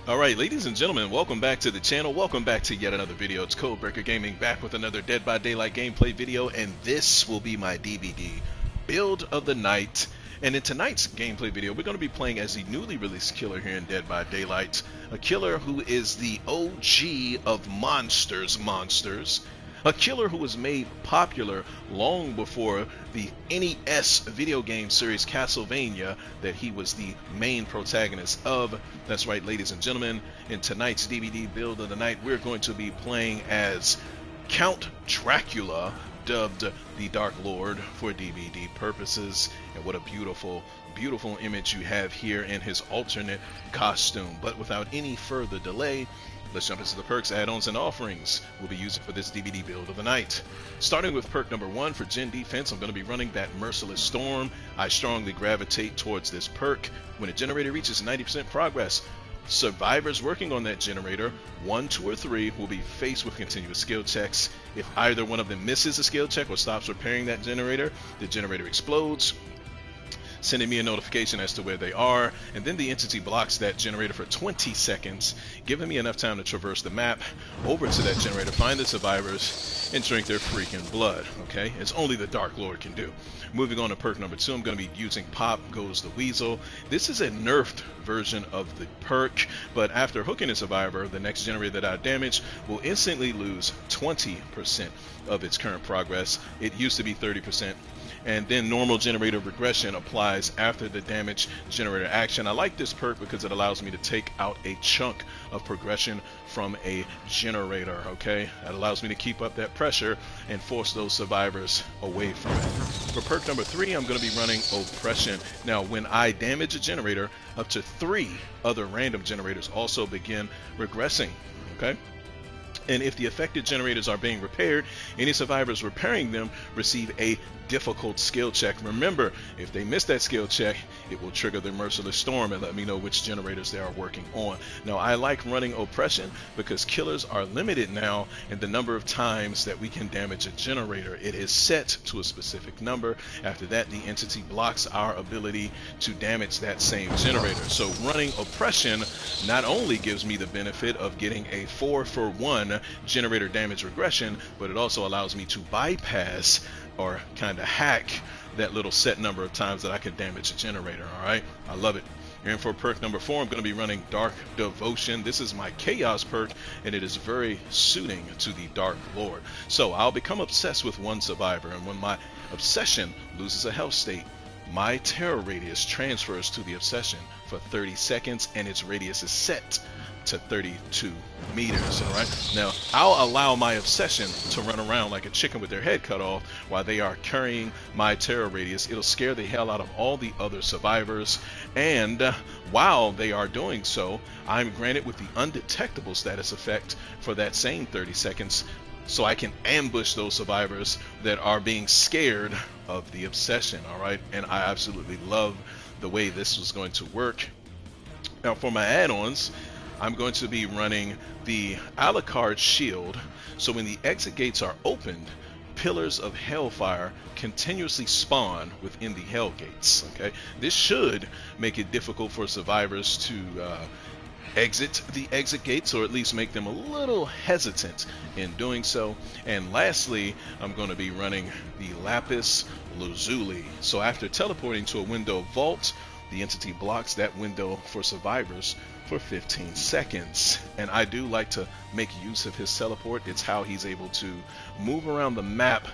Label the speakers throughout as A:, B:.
A: Alright, ladies and gentlemen, welcome back to the channel. Welcome back to yet another video. It's Codebreaker Gaming back with another Dead by Daylight gameplay video, and this will be my DVD build of the night. And in tonight's gameplay video, we're going to be playing as the newly released killer here in Dead by Daylight. A killer who is the OG of monsters. A killer who was made popular long before the NES video game series Castlevania that he was the main protagonist of. That's right, ladies and gentlemen, in tonight's DVD build of the night, we're going to be playing as Count Dracula, dubbed the Dark Lord for DVD purposes. And what a beautiful image you have here in his alternate costume. But without any further delay, let's jump into the perks, add-ons, and offerings we'll be using for this DVD build of the night. Starting with perk number 1 for Gen Defense, I'm going to be running that Merciless Storm. I strongly gravitate towards this perk. When a generator reaches 90% progress, survivors working on that generator, 1, 2, or 3, will be faced with continuous skill checks. If either one of them misses a skill check or stops repairing that generator, the generator explodes, sending me a notification as to where they are, and then the entity blocks that generator for 20 seconds, giving me enough time to traverse the map over to that generator, find the survivors, and drink their freaking blood. Okay, it's only the Dark Lord can do. Moving on to perk number 2, I'm going to be using Pop Goes the Weasel. This is a nerfed version of the perk, but after hooking a survivor, the next generator that I damage will instantly lose 20% of its current progress. It used to be 30%. And then normal generator regression applies after the damage generator action. I like this perk because it allows me to take out a chunk of progression from a generator. Okay, that allows me to keep up that pressure and force those survivors away from it. For perk number 3, I'm going to be running Oppression. Now, when I damage a generator, up to 3 other random generators also begin regressing. Okay, and if the affected generators are being repaired, any survivors repairing them receive a difficult skill check. Remember, if they miss that skill check, it will trigger the Merciless Storm and let me know which generators they are working on. Now, I like running Oppression because killers are limited now in the number of times that we can damage a generator. It is set to a specific number. After that, the entity blocks our ability to damage that same generator. So running Oppression not only gives me the benefit of getting a 4-for-1 generator damage regression, but it also allows me to bypass or kind of hack that little set number of times that I can damage a generator. Alright, I love it. And for perk number 4, I'm going to be running Dark Devotion. This is my Chaos perk, and it is very suiting to the Dark Lord. So I'll become obsessed with one survivor, and when my obsession loses a health state, my terror radius transfers to the obsession for 30 seconds, and its radius is set to 32 meters. All right, now I'll allow my obsession to run around like a chicken with their head cut off while they are carrying my terror radius. It'll scare the hell out of all the other survivors, and while they are doing so, I'm granted with the undetectable status effect for that same 30 seconds, so I can ambush those survivors that are being scared of the obsession. All right, and I absolutely love the way this was going to work. Now, for my add-ons, I'm going to be running the Alucard Shield, so when the exit gates are opened, pillars of hellfire continuously spawn within the hell gates. Okay, this should make it difficult for survivors to exit the exit gates, or at least make them a little hesitant in doing so. And lastly, I'm going to be running the Lapis Lazuli. So after teleporting to a window vault, the entity blocks that window for survivors for 15 seconds. And I do like to make use of his teleport. It's how he's able to move around the map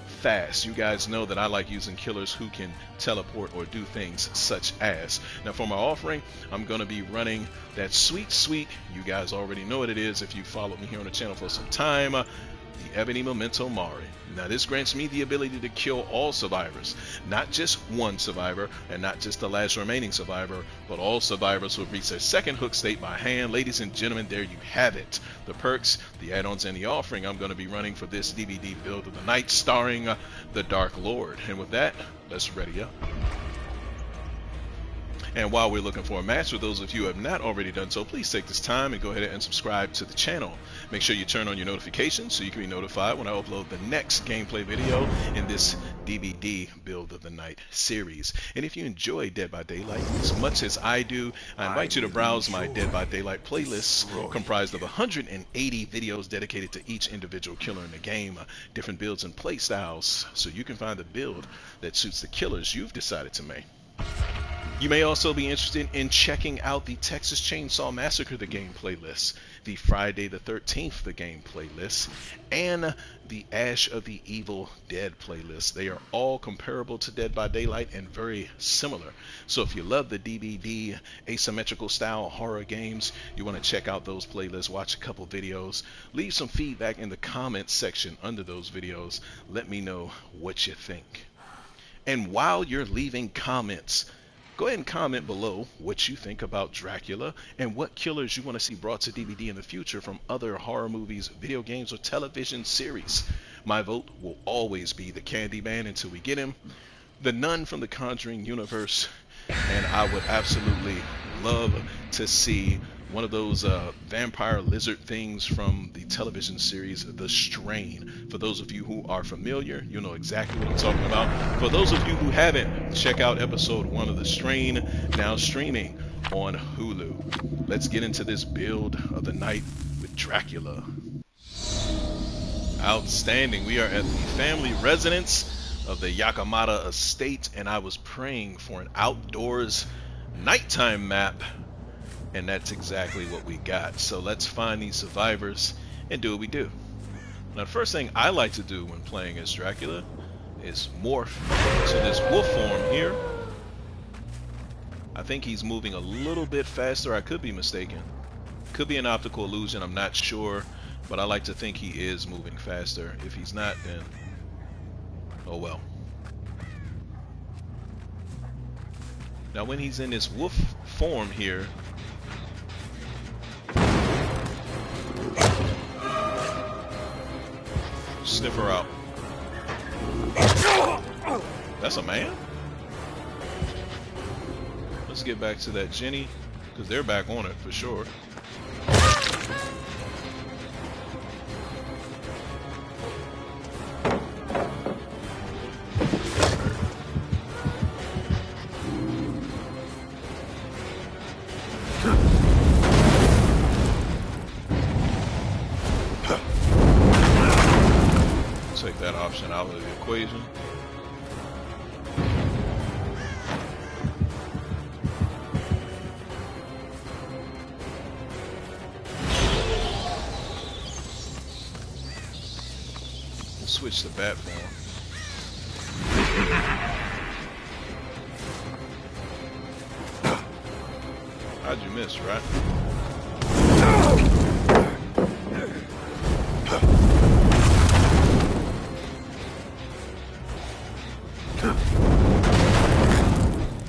A: fast. You guys know that I like using killers who can teleport or do things such as. Now, for my offering, I'm going to be running that sweet, you guys already know what it is if you followed me here on the channel for some time, the Ebony Memento Mori. Now, this grants me the ability to kill all survivors, not just one survivor and not just the last remaining survivor, but all survivors who have reached their second hook state by hand. Ladies and gentlemen, there you have it. The perks, the add-ons, and the offering I'm going to be running for this DVD build of the night, starring the Dark Lord. And with that, let's ready up. And while we're looking for a match, for those of you who have not already done so, please take this time and go ahead and subscribe to the channel. Make sure you turn on your notifications so you can be notified when I upload the next gameplay video in this DVD Build of the Night series. And if you enjoy Dead by Daylight as much as I do, I invite you to browse my Dead by Daylight playlists comprised of 180 videos dedicated to each individual killer in the game, different builds and play styles, so you can find the build that suits the killers you've decided to make. You may also be interested in checking out the Texas Chainsaw Massacre the game playlist, the Friday the 13th the game playlist, and the Ash of the Evil Dead playlist. They are all comparable to Dead by Daylight and very similar. So if you love the DVD asymmetrical style horror games, you want to check out those playlists, watch a couple videos, leave some feedback in the comments section under those videos. Let me know what you think. And while you're leaving comments, go ahead and comment below what you think about Dracula and what killers you want to see brought to DVD in the future from other horror movies, video games, or television series. My vote will always be the Candyman until we get him, the Nun from the Conjuring universe, and I would absolutely love to see one of those vampire lizard things from the television series The Strain. For those of you who are familiar, you'll know exactly what I'm talking about. For those of you who haven't, check out episode 1 of The Strain, now streaming on Hulu. Let's get into this build of the night with Dracula. Outstanding. We are at the family residence of the Yakamata estate, and I was praying for an outdoors nighttime map, and that's exactly what we got. So let's find these survivors and do what we do. Now, the first thing I like to do when playing as Dracula is morph to this wolf form here. I think he's moving a little bit faster. I could be mistaken. Could be an optical illusion, I'm not sure, but I like to think he is moving faster. If he's not, then oh well. Now when he's in this wolf form here, sniff her out. That's a man? Let's get back to that Jenny, because they're back on it for sure. Take that option out of the equation. We'll switch to bat form. How'd you miss, right?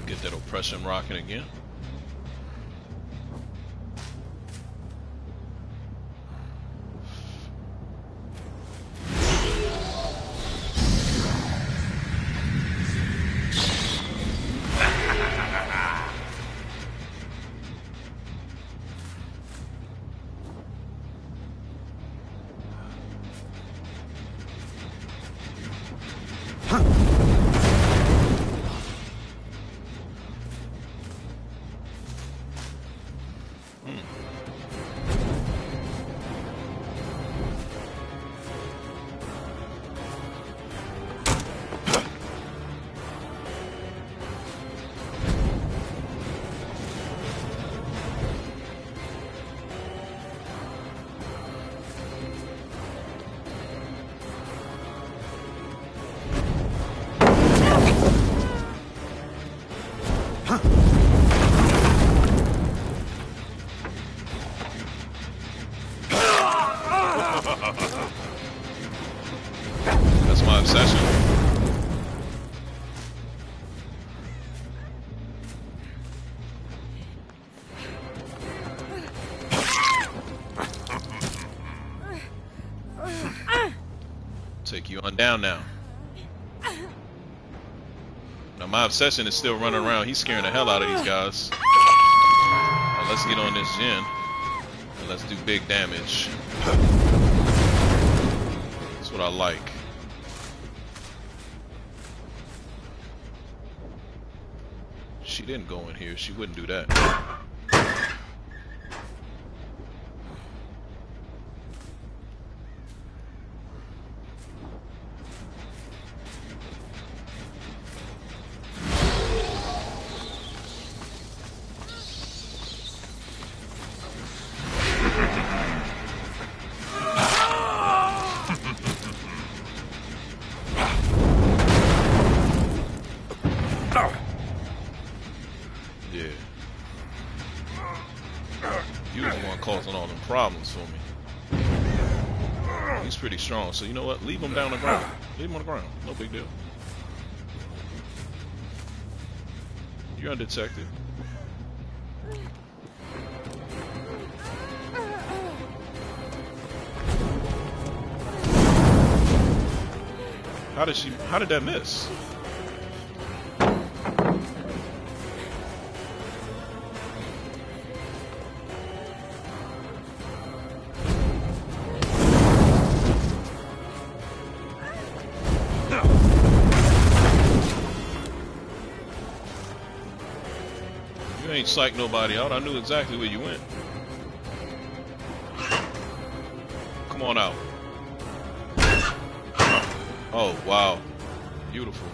A: Get that oppression rocking again. That's my obsession. Take you on down now. Now my obsession is still running around. He's scaring the hell out of these guys. Now let's get on this Jin and let's do big damage. That's what I like. she didn't go in here, she wouldn't do that.
B: Problems for me. He's pretty strong, so you know what? Leave him down the ground. Leave him on the ground. No big deal. You're undetected. How did that miss? Ain't psych nobody out. I knew exactly where you went. Come on out. Oh, wow. Beautiful.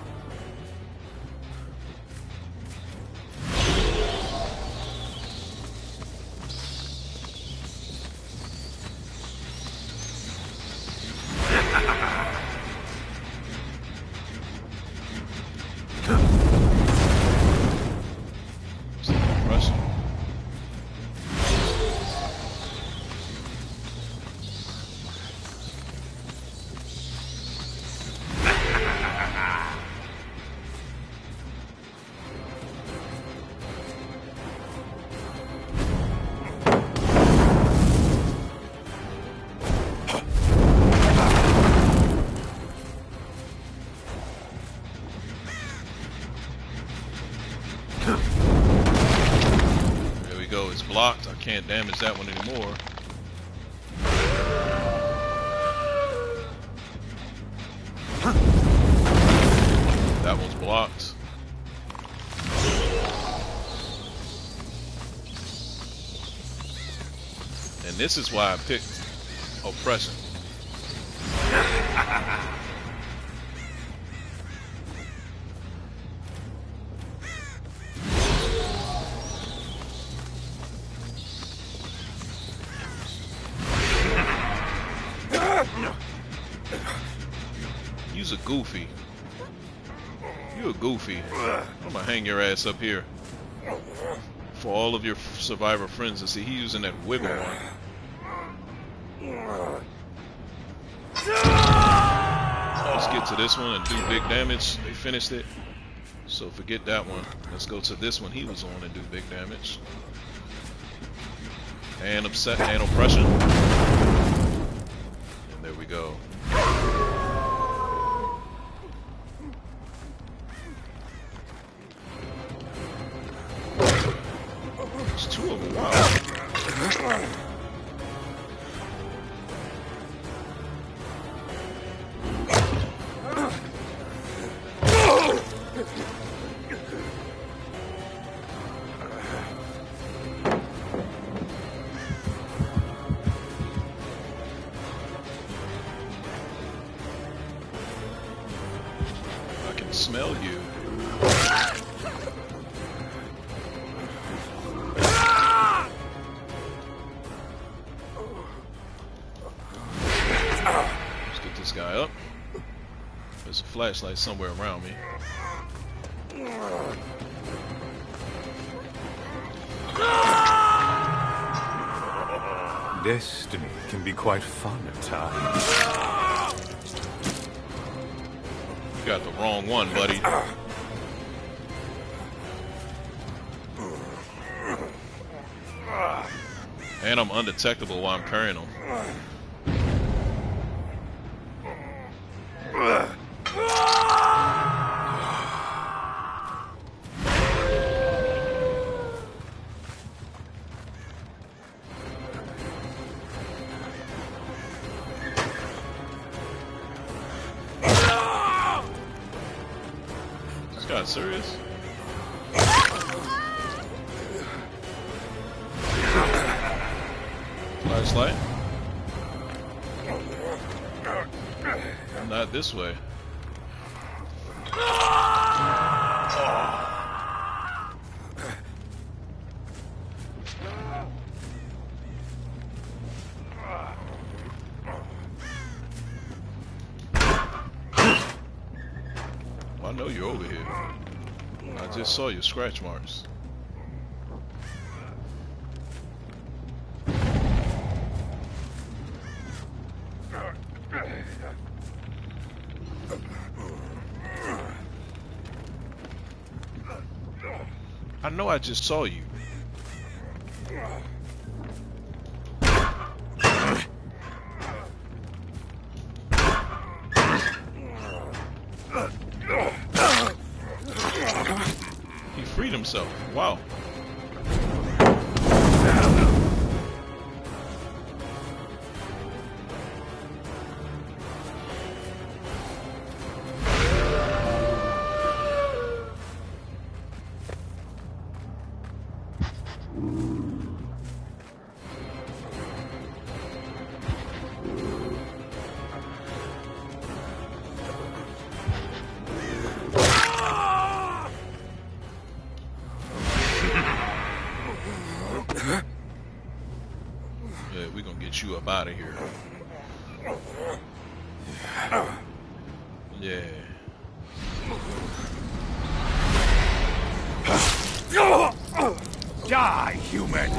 B: Blocked. I can't damage that one anymore. That one's blocked. And this is why I picked oppression. You's a goofy. You a goofy. I'm gonna hang your ass up here for all of your survivor friends to see. He using that wiggle one. Let's get to this one and do big damage. They finished it, so forget that one. Let's go to this one he was on and do big damage. And upset and oppression. And there we go. There's two of them. Wow. Smell you. Let's get this guy up. There's a flashlight somewhere around me.
C: Destiny can be quite fun at times.
B: You got the wrong one, buddy. And I'm undetectable while I'm carrying him. Serious? Flashlight. Not this way. I know you're over here. I just saw your scratch marks. I know I just saw you. He freed himself. Wow. Yeah, we're gonna get you up out of here. Yeah.
C: Die, human!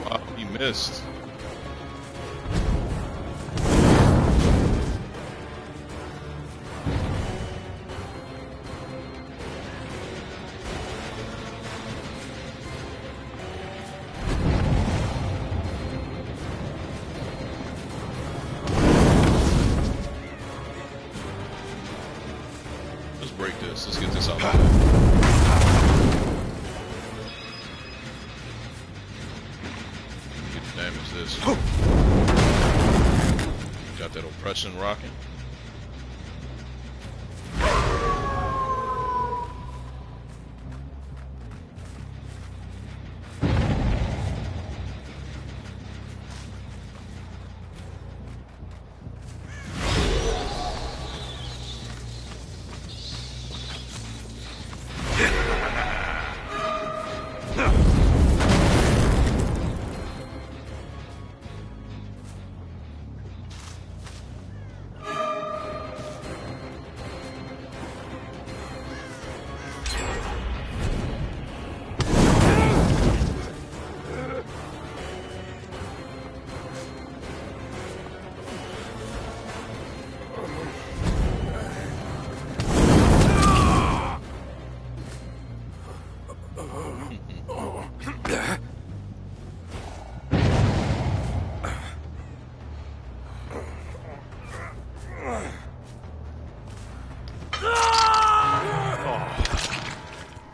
B: Wow, he missed. Let's break this. Let's get this out of the way. Damage this. Got that oppression rocking.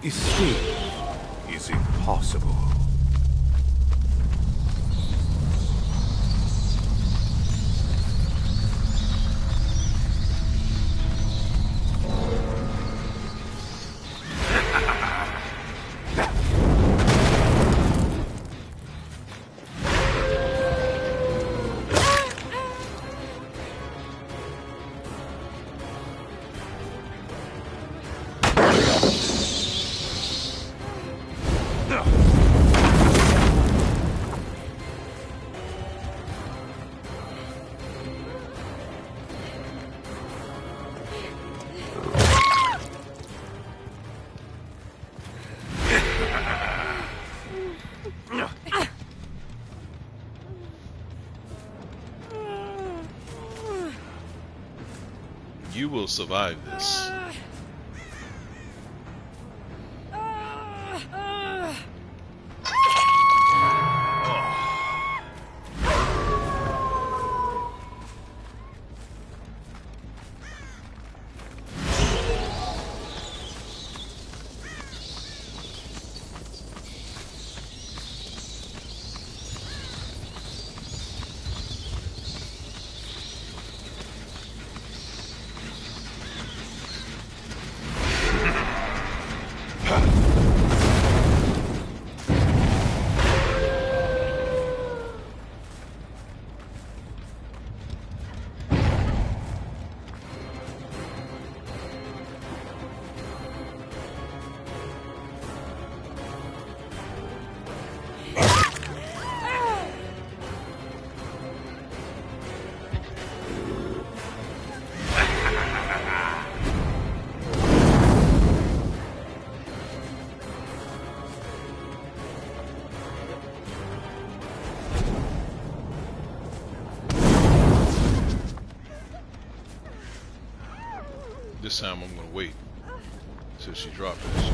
C: Escape is impossible.
B: You will survive this. This time I'm gonna wait till she drops that shit.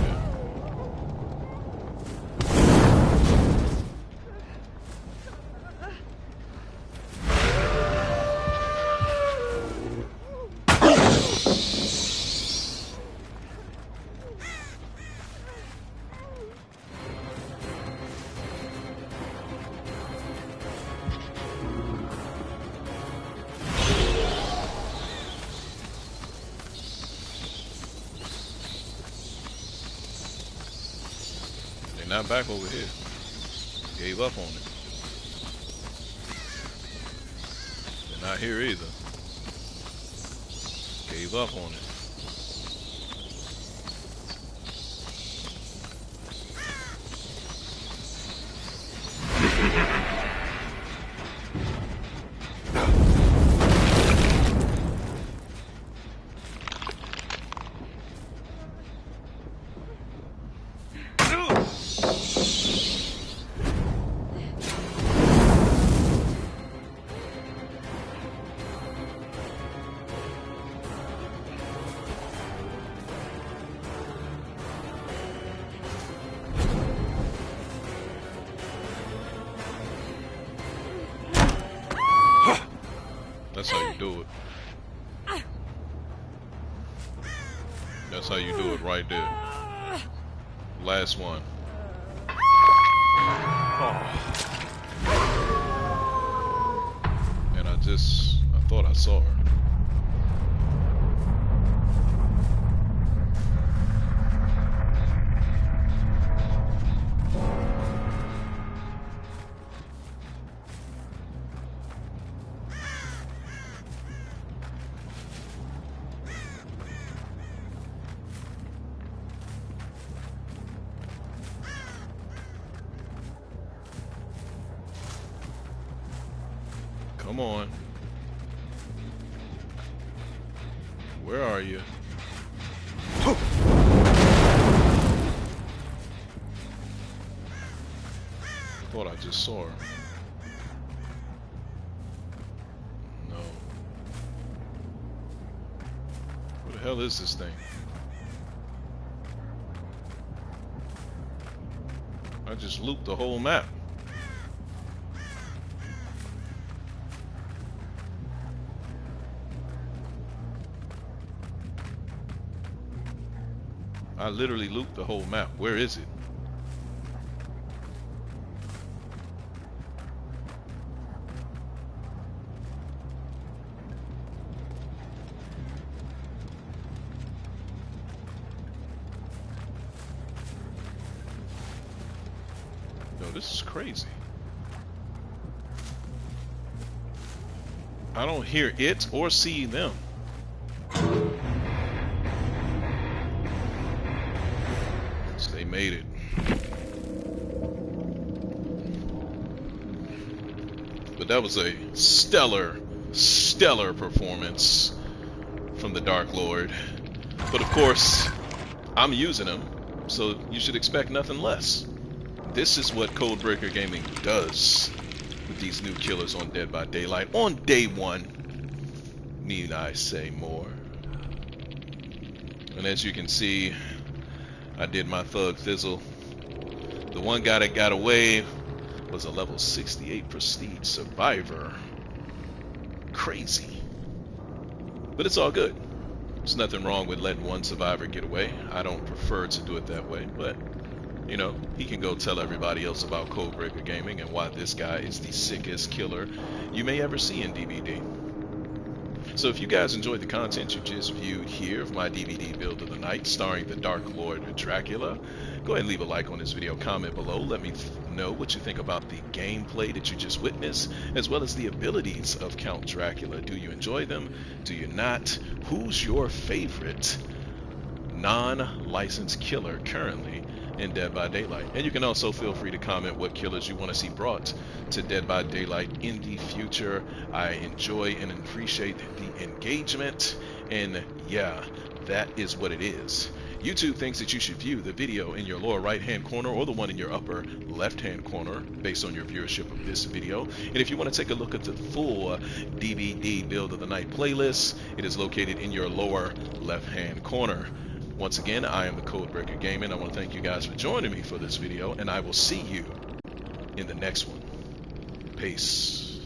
B: Not back over here. Gave up on it. They're not here either. Gave up on it. That's how you do it. That's how you do it right there. Last one. And I thought I saw her. Come on. Where are you? Thought I just saw her. No. What the hell is this thing? I just looped the whole map. I literally looped the whole map. Where is it? Yo, this is crazy. I don't hear it or see them. They made it. But that was a stellar performance from the Dark Lord. But of course, I'm using him, so you should expect nothing less. This is what Codebreaker Gaming does with these new killers on Dead by Daylight on day one. Need I say more?
A: And as you can see, I did my thug thizzle. The one guy that got away was a level 68 prestige survivor. Crazy. But it's all good. There's nothing wrong with letting one survivor get away. I don't prefer to do it that way, but you know, he can go tell everybody else about Codebreaker Gaming and why this guy is the sickest killer you may ever see in DVD. So if you guys enjoyed the content you just viewed here of my DVD build of the night starring the Dark Lord Dracula, go ahead and leave a like on this video, comment below, let me know what you think about the gameplay that you just witnessed, as well as the abilities of Count Dracula. Do you enjoy them? Do you not? Who's your favorite non-licensed killer currently in Dead by Daylight? And you can also feel free to comment what killers you want to see brought to Dead by Daylight in the future. I enjoy and appreciate the engagement, and yeah, that is what it is. YouTube thinks that you should view the video in your lower right hand corner or the one in your upper left hand corner based on your viewership of this video. And if you want to take a look at the full DVD build of the night playlist, it is located in your lower left hand corner. Once again, I am the Codebreaker Gaming. I want to thank you guys for joining me for this video, and I will see you in the next one. Peace.